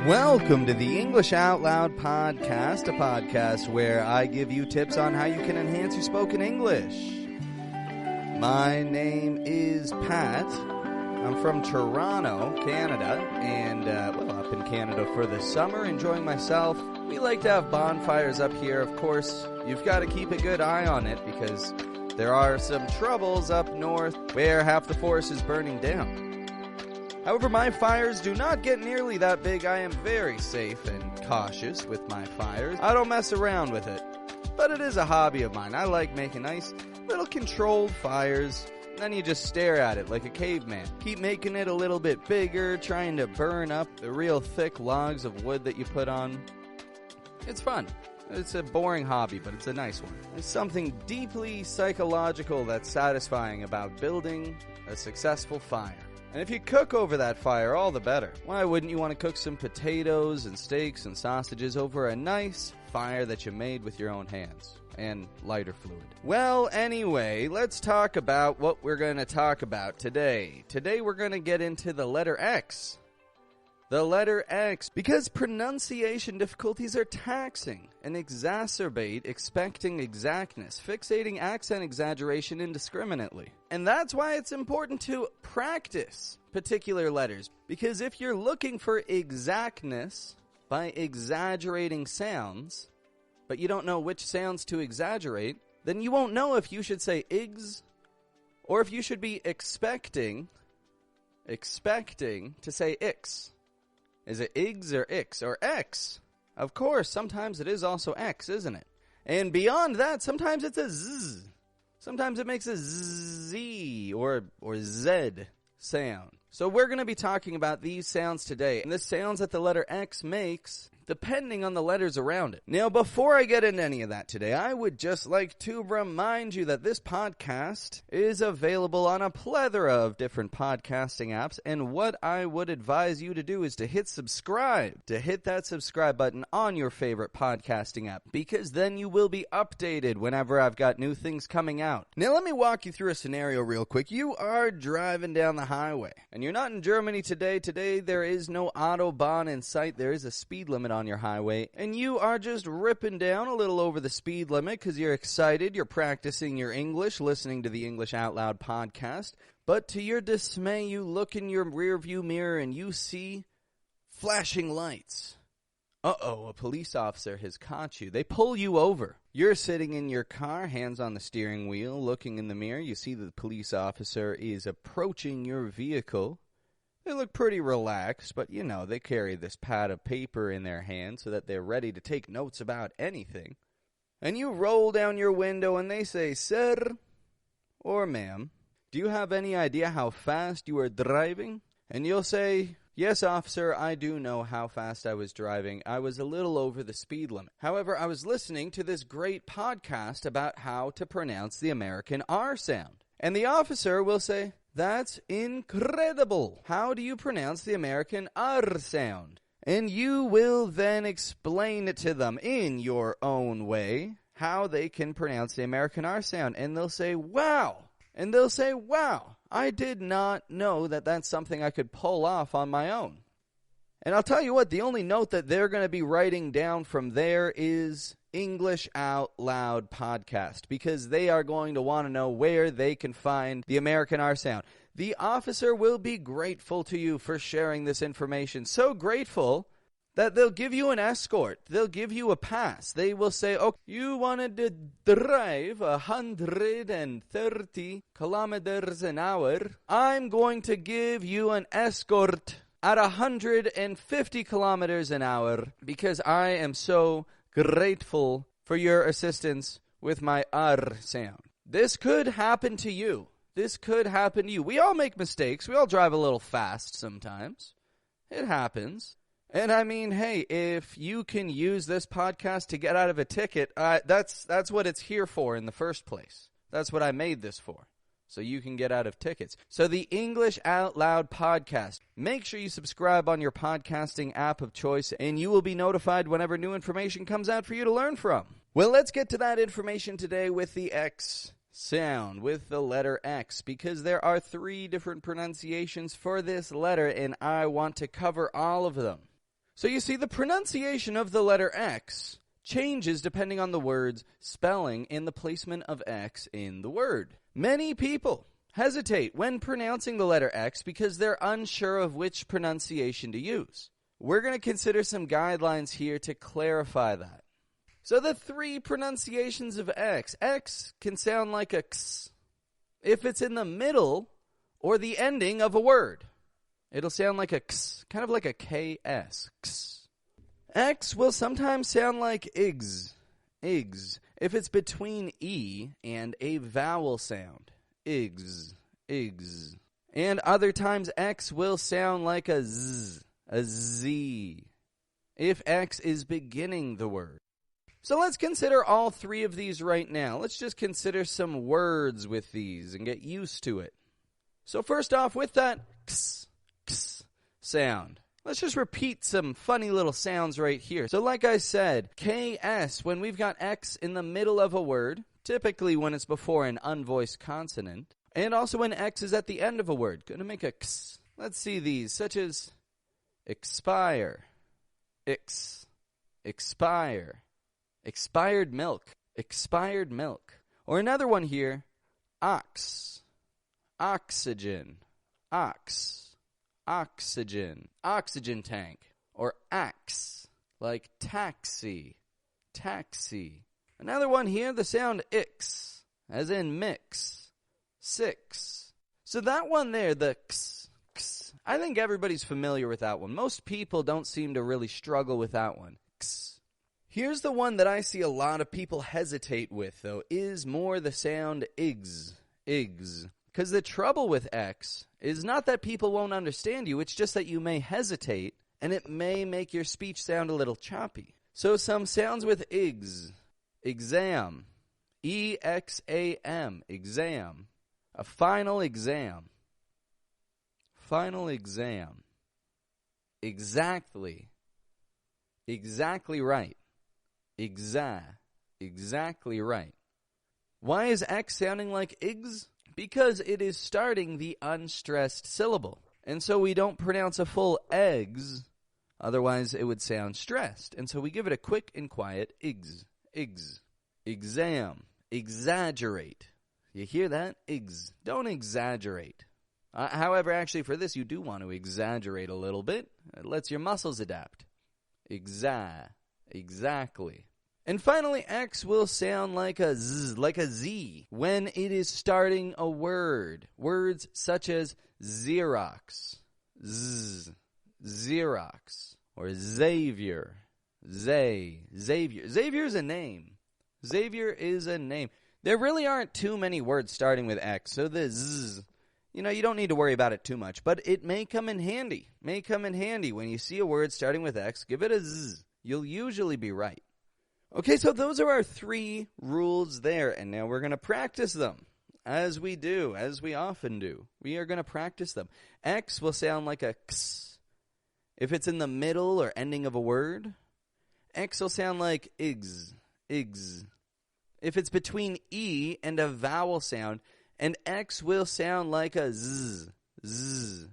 Welcome to the English Out Loud podcast, a podcast where I give you tips on how you can enhance your spoken English. My name is Pat. I'm from Toronto, Canada, and, up in Canada for the summer, enjoying myself. We like to have bonfires up here. Of course, you've got to keep a good eye on it because there are some troubles up north where half the forest is burning down. However, my fires do not get nearly that big. I am very safe and cautious with my fires. I don't mess around with it. But it is a hobby of mine. I like making nice little controlled fires. And then you just stare at it like a caveman. Keep making it a little bit bigger, trying to burn up the real thick logs of wood that you put on. It's fun. It's a boring hobby, but it's a nice one. There's something deeply psychological that's satisfying about building a successful fire. And if you cook over that fire, all the better. Why wouldn't you want to cook some potatoes and steaks and sausages over a nice fire that you made with your own hands and lighter fluid? Well, anyway, let's talk about what we're going to talk about today. Today we're going to get into the letter X. The letter X, because pronunciation difficulties are taxing and exacerbate expecting exactness, fixating accent exaggeration indiscriminately. And that's why it's important to practice particular letters, because if you're looking for exactness by exaggerating sounds, but you don't know which sounds to exaggerate, then you won't know if you should say igs or if you should be expecting to say ix. Is it igs or ix or x? Of course, sometimes it is also x, isn't it? And beyond that, sometimes it's a z. Sometimes it makes a z or z sound. So we're going to be talking about these sounds today, and the sounds that the letter X makes depending on the letters around it. Now, before I get into any of that today, I would just like to remind you that this podcast is available on a plethora of different podcasting apps, and what I would advise you to do is to hit subscribe, to hit that subscribe button on your favorite podcasting app, because then you will be updated whenever I've got new things coming out. Now, let me walk you through a scenario real quick. You are driving down the highway, and you're not in Germany today. Today, there is no Autobahn in sight. There is a speed limit on your highway, and you are just ripping down a little over the speed limit because you're excited, you're practicing your English, listening to the English Out Loud podcast, but to your dismay, you look in your rearview mirror and you see flashing lights. Uh-oh, a police officer has caught you. They pull you over. You're sitting in your car, hands on the steering wheel, looking in the mirror. You see that the police officer is approaching your vehicle. They look pretty relaxed, but, you know, they carry this pad of paper in their hand so that they're ready to take notes about anything. And you roll down your window and they say, "Sir," or "Ma'am, do you have any idea how fast you are driving?" And you'll say, "Yes, officer, I do know how fast I was driving. I was a little over the speed limit. However, I was listening to this great podcast about how to pronounce the American R sound." And the officer will say, "That's incredible. How do you pronounce the American R sound?" And you will then explain it to them in your own way how they can pronounce the American R sound. And they'll say, "Wow." And they'll say, "Wow, I did not know that that's something I could pull off on my own." And I'll tell you what, the only note that they're going to be writing down from there is English Out Loud podcast, because they are going to want to know where they can find the American R sound. The officer will be grateful to you for sharing this information. So grateful that they'll give you an escort. They'll give you a pass. They will say, "Oh, you wanted to drive 130 kilometers an hour. I'm going to give you an escort at 150 kilometers an hour because I am so grateful for your assistance with my R sound." This could happen to you. This could happen to you. We all make mistakes. We all drive a little fast sometimes. It happens. And I mean, hey, if you can use this podcast to get out of a ticket, that's what it's here for in the first place. That's what I made this for, so you can get out of tickets. So the English Out Loud podcast, make sure you subscribe on your podcasting app of choice, and you will be notified whenever new information comes out for you to learn from. Well, let's get to that information today with the X sound, with the letter X, because there are 3 different pronunciations for this letter, and I want to cover all of them. So you see, the pronunciation of the letter X changes depending on the word's spelling and the placement of X in the word. Many people hesitate when pronouncing the letter X because they're unsure of which pronunciation to use. We're going to consider some guidelines here to clarify that. So the three pronunciations of X. X can sound like a X if it's in the middle or the ending of a word. It'll sound like a X, kind of like a KS. X. X will sometimes sound like Igs, Igs, if it's between E and a vowel sound. Igs, Igs. And other times X will sound like a Z, a Z, if X is beginning the word. So let's consider all three of these right now. Let's just consider some words with these and get used to it. So first off, with that X, X sound, let's just repeat some funny little sounds right here. So like I said, KS, when we've got X in the middle of a word, typically when it's before an unvoiced consonant, and also when X is at the end of a word. Going to make a X. Let's see these, such as expire, X, expire, expired milk, expired milk. Or another one here, ox, oxygen, ox, oxygen, oxygen tank. Or axe, like taxi, taxi. Another one here, the sound ix, as in mix, six. So that one there, the x, x, I think everybody's familiar with that one. Most people don't seem to really struggle with that one. X. Here's the one that I see a lot of people hesitate with, though, is more the sound igs, igs. Because the trouble with X is not that people won't understand you, it's just that you may hesitate, and it may make your speech sound a little choppy. So some sounds with igs, exam, E-X-A-M, exam, a final exam, final exam, exactly, exactly right, exactly right. Why is X sounding like igs? Because it is starting the unstressed syllable. And so we don't pronounce a full eggs, otherwise it would sound stressed. And so we give it a quick and quiet igs, igs. Exam, exaggerate. You hear that? Igs. Don't exaggerate. However, actually for this you do want to exaggerate a little bit. It lets your muscles adapt. Exactly. And finally, X will sound like a Z, when it is starting a word. Words such as Xerox, Z, Xerox, or Xavier, Xavier. Xavier is a name. Xavier is a name. There really aren't too many words starting with X, so the Z, you don't need to worry about it too much, but it may come in handy. When you see a word starting with X, give it a Z. You'll usually be right. Okay, so those are our three rules there, and now we're going to practice them, as we often do. We are going to practice them. X will sound like a X. If it's in the middle or ending of a word, X will sound like igs, igs. If it's between E and a vowel sound, and X will sound like a Z, Z.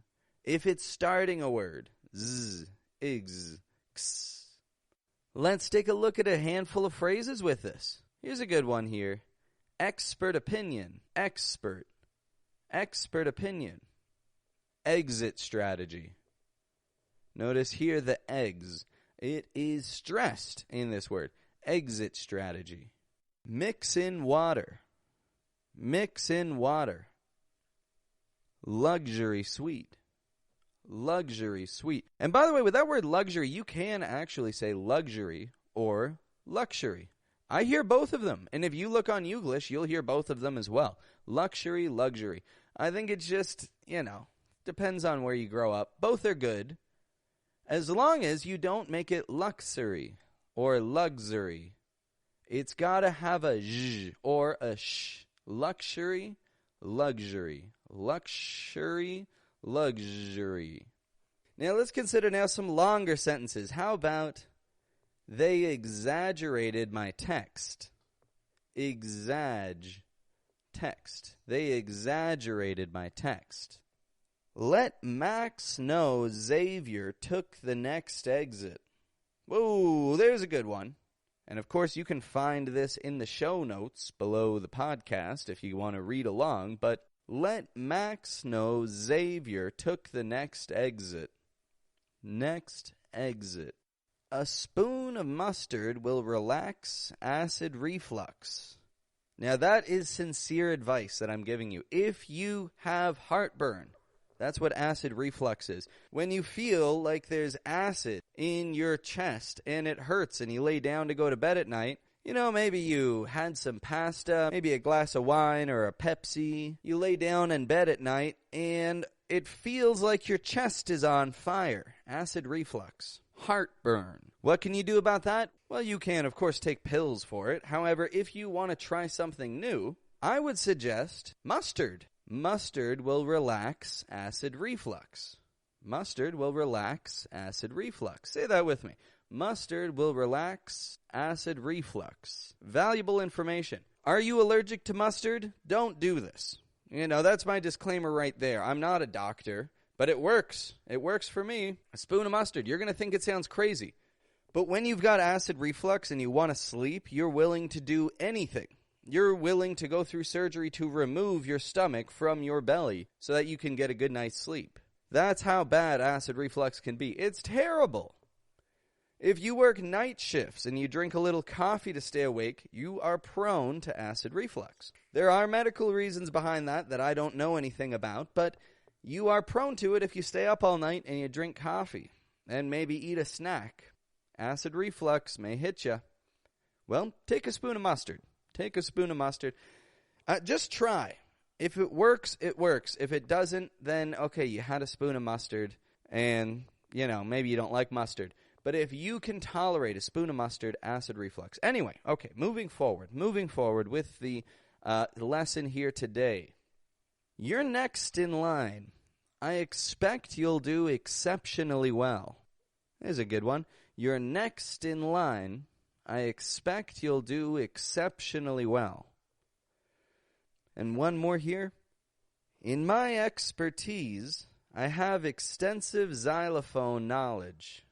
If it's starting a word, Z, igs, X. Let's take a look at a handful of phrases with this. Here's a good one here. Expert opinion. Expert. Expert opinion. Exit strategy. Notice here the eggs. It is stressed in this word. Exit strategy. Mix in water. Mix in water. Luxury suite. Luxury suite. And by the way, with that word luxury, you can actually say luxury or luxury. I hear both of them. And if you look on Youglish, you'll hear both of them as well. Luxury, luxury. I think it just, depends on where you grow up. Both are good. As long as you don't make it luxury or luxury. It's got to have a zh or a sh. Luxury, luxury. Luxury, luxury. Now let's consider some longer sentences. How about they exaggerated my text? Exag text. They exaggerated my text. Let Max know Xavier took the next exit. Whoa, there's a good one. And of course, you can find this in the show notes below the podcast if you want to read along. But let Max know Xavier took the next exit. Next exit. A spoon of mustard will relax acid reflux. Now that is sincere advice that I'm giving you. If you have heartburn, that's what acid reflux is. When you feel like there's acid in your chest and it hurts and you lay down to go to bed at night, maybe you had some pasta, maybe a glass of wine or a Pepsi. You lay down in bed at night and it feels like your chest is on fire. Acid reflux. Heartburn. What can you do about that? Well, you can, of course, take pills for it. However, if you want to try something new, I would suggest mustard. Mustard will relax acid reflux. Mustard will relax acid reflux. Say that with me. Mustard will relax acid reflux. Valuable information. Are you allergic to mustard? Don't do this. That's my disclaimer right there. I'm not a doctor. But it works. It works for me. A spoon of mustard. You're going to think it sounds crazy. But when you've got acid reflux and you want to sleep, you're willing to do anything. You're willing to go through surgery to remove your stomach from your belly so that you can get a good night's sleep. That's how bad acid reflux can be. It's terrible. If you work night shifts and you drink a little coffee to stay awake, you are prone to acid reflux. There are medical reasons behind that I don't know anything about, but you are prone to it if you stay up all night and you drink coffee and maybe eat a snack. Acid reflux may hit you. Well, take a spoon of mustard. Take a spoon of mustard. Just try. If it works, it works. If it doesn't, then okay, you had a spoon of mustard and, maybe you don't like mustard. But if you can tolerate a spoon of mustard, acid reflux. Anyway, okay, moving forward with the lesson here today. You're next in line. I expect you'll do exceptionally well. There's a good one. You're next in line. I expect you'll do exceptionally well. And one more here. In my expertise, I have extensive xylophone knowledge.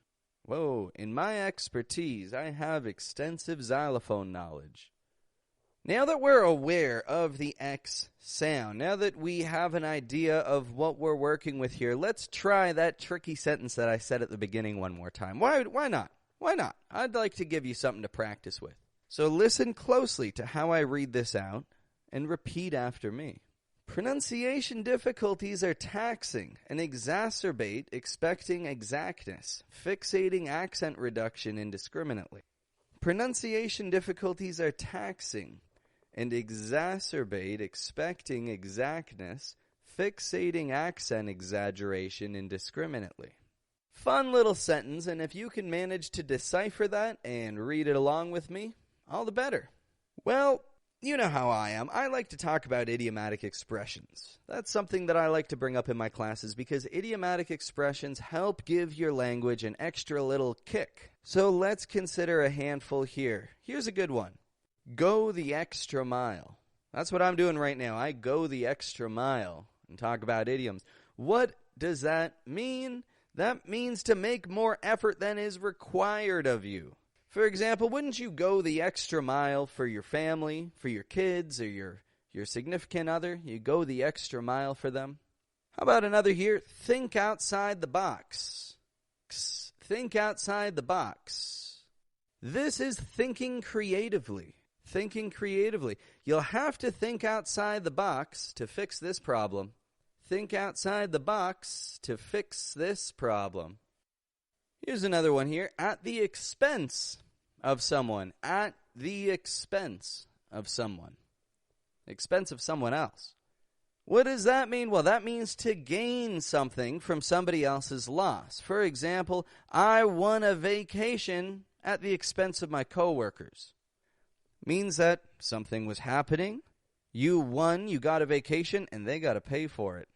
Whoa, in my expertise, I have extensive xylophone knowledge. Now that we're aware of the X sound, now that we have an idea of what we're working with here, let's try that tricky sentence that I said at the beginning one more time. Why not? Why not? I'd like to give you something to practice with. So listen closely to how I read this out and repeat after me. Pronunciation difficulties are taxing and exacerbate expecting exactness, fixating accent reduction indiscriminately. Pronunciation difficulties are taxing and exacerbate expecting exactness, fixating accent exaggeration indiscriminately. Fun little sentence, and if you can manage to decipher that and read it along with me, all the better. Well, you know how I am. I like to talk about idiomatic expressions. That's something that I like to bring up in my classes because idiomatic expressions help give your language an extra little kick. So let's consider a handful here. Here's a good one. Go the extra mile. That's what I'm doing right now. I go the extra mile and talk about idioms. What does that mean? That means to make more effort than is required of you. For example, wouldn't you go the extra mile for your family, for your kids, or your significant other? You go the extra mile for them. How about another here? Think outside the box. Think outside the box. This is thinking creatively. Thinking creatively. You'll have to think outside the box to fix this problem. Think outside the box to fix this problem. Here's another one here. At the expense of someone. At the expense of someone. Expense of someone else. What does that mean? Well, that means to gain something from somebody else's loss. For example, I won a vacation at the expense of my coworkers. Means that something was happening. You won, you got a vacation, and they got to pay for it.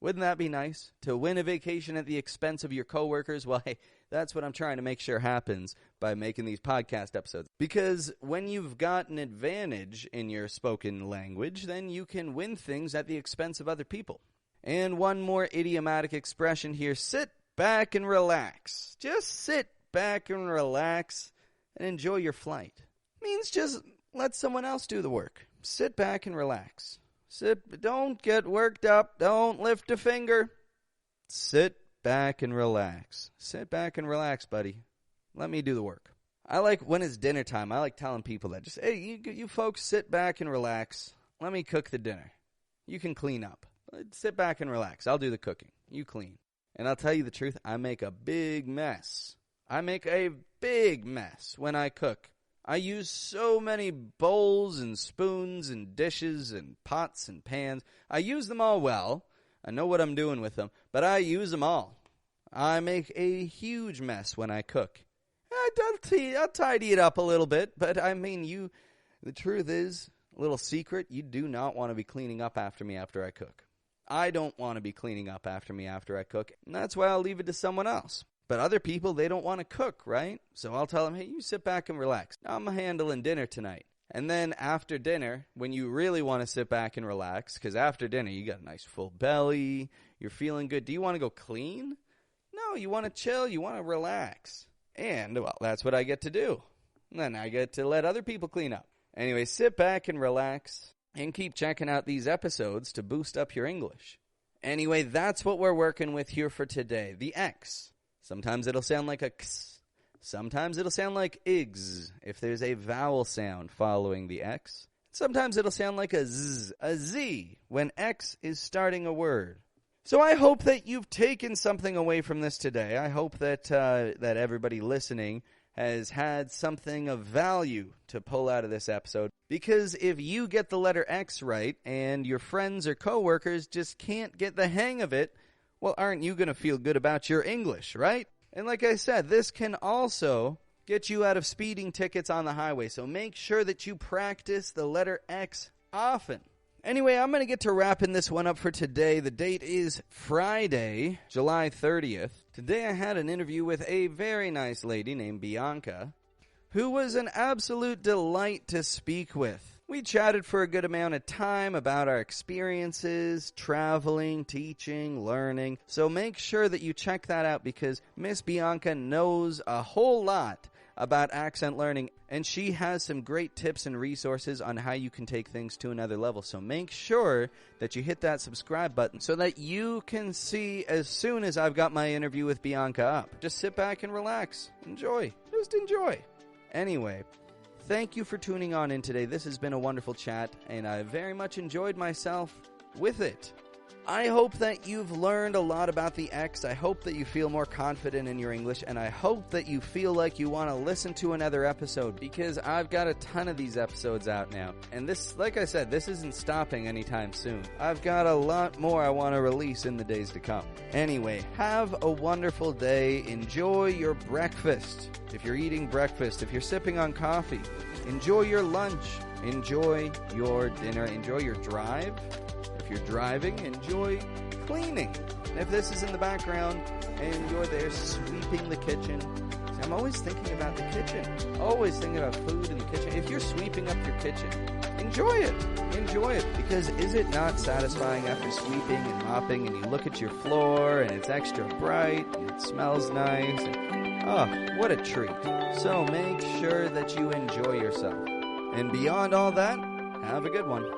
Wouldn't that be nice? To win a vacation at the expense of your coworkers? Well, hey, that's what I'm trying to make sure happens by making these podcast episodes. Because when you've got an advantage in your spoken language, then you can win things at the expense of other people. And one more idiomatic expression here. Sit back and relax. Just sit back and relax and enjoy your flight. Means just let someone else do the work. Sit back and relax. Don't get worked up. Don't lift a finger. Sit back and relax. Sit back and relax, buddy. Let me do the work. I like when it's dinner time, I like telling people that. Just, hey, you folks sit back and relax. Let me cook the dinner. You can clean up. Sit back and relax. I'll do the cooking. You clean. And I'll tell you the truth, I make a big mess. I make a big mess when I cook. I use so many bowls and spoons and dishes and pots and pans. I use them all well. I know what I'm doing with them, but I use them all. I make a huge mess when I cook. I'll tidy it up a little bit, but I mean, the truth is, a little secret, you do not want to be cleaning up after me after I cook. I don't want to be cleaning up after me after I cook, and that's why I'll leave it to someone else. But other people, they don't want to cook, right? So I'll tell them, hey, you sit back and relax. I'm handling dinner tonight. And then after dinner, when you really want to sit back and relax, because after dinner you got a nice full belly, you're feeling good. Do you want to go clean? No, you want to chill, you want to relax. And, well, that's what I get to do. And then I get to let other people clean up. Anyway, sit back and relax and keep checking out these episodes to boost up your English. Anyway, that's what we're working with here for today. The X. Sometimes it'll sound like a X. Sometimes it'll sound like IGS if there's a vowel sound following the X. Sometimes it'll sound like a Z when X is starting a word. So I hope that you've taken something away from this today. I hope that everybody listening has had something of value to pull out of this episode. Because if you get the letter X right and your friends or coworkers just can't get the hang of it, well, aren't you going to feel good about your English, right? And like I said, this can also get you out of speeding tickets on the highway. So make sure that you practice the letter X often. Anyway, I'm going to get to wrapping this one up for today. The date is Friday, July 30th. Today I had an interview with a very nice lady named Bianca, who was an absolute delight to speak with. We chatted for a good amount of time about our experiences, traveling, teaching, learning. So make sure that you check that out because Miss Bianca knows a whole lot about accent learning, and she has some great tips and resources on how you can take things to another level. So make sure that you hit that subscribe button so that you can see as soon as I've got my interview with Bianca up. Just sit back and relax. Enjoy. Just enjoy. Anyway, thank you for tuning on in today. This has been a wonderful chat, and I very much enjoyed myself with it. I hope that you've learned a lot about the X. I hope that you feel more confident in your English, and I hope that you feel like you want to listen to another episode because I've got a ton of these episodes out now. And this, like I said, this isn't stopping anytime soon. I've got a lot more I want to release in the days to come. Anyway, have a wonderful day. Enjoy your breakfast. If you're eating breakfast, if you're sipping on coffee, enjoy your lunch. Enjoy your dinner. Enjoy your drive. If you're driving, enjoy cleaning. And if this is in the background and you're there sweeping the kitchen, see, I'm always thinking about the kitchen. Always thinking about food in the kitchen. If you're sweeping up your kitchen, enjoy it. Enjoy it. Because is it not satisfying after sweeping and mopping and you look at your floor and it's extra bright and it smells nice? And, oh, what a treat. So make sure that you enjoy yourself. And beyond all that, have a good one.